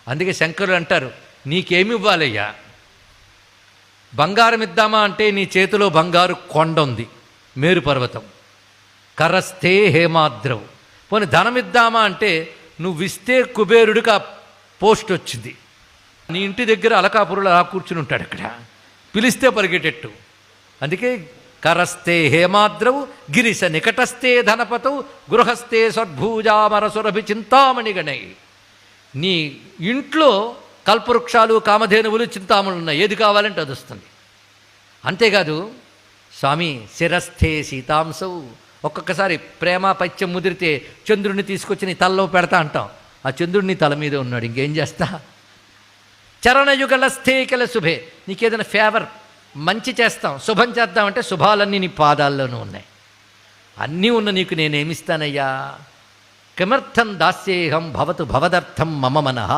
అందుకే శంకరులు అంటారు, నీకేమి ఇవ్వాలయ్యా? బంగారం ఇద్దామా అంటే నీ చేతిలో బంగారు కొండ ఉంది, మేరు పర్వతం. కరస్థే హేమాద్రవు. పోనీ ధనం ఇద్దామా అంటే నువ్విస్తే కుబేరుడికి ఆ పోస్ట్ వచ్చింది. నీ ఇంటి దగ్గర అలకాపురులు అలా కూర్చుని ఉంటాడు, అక్కడ పిలిస్తే పరిగెట్టెట్టు. అందుకే కరస్థే హేమాద్రవు గిరిశ నికటస్థే ధనపతవు గృహస్థే సద్భూజామరసురభి చింతామణి గణై. నీ ఇంట్లో కల్పవృక్షాలు కామధేనువులు చింతామణులు ఉన్నాయి, ఏది కావాలంటే అది వస్తుంది. అంతేకాదు స్వామి శిరస్థే సీతాంశవు. ఒక్కొక్కసారి ప్రేమ పైత్యం ముదిరితే చంద్రుడిని తీసుకొచ్చి నీ తలలో పెడతా అంటాం, ఆ చంద్రుడిని తల మీద ఉన్నాడు, ఇంకేం చేస్తా. చరణయుగలస్థే కెల శుభే. నీకేదైనా ఫేవర్ మంచి చేస్తాం, శుభం చేద్దామంటే శుభాలన్నీ నీ పాదాల్లోనూ ఉన్నాయి. అన్నీ ఉన్న నీకు నేనేమిస్తానయ్యా? కిమర్థం దాస్యేహం భవతు భవదర్థం మమ మనః.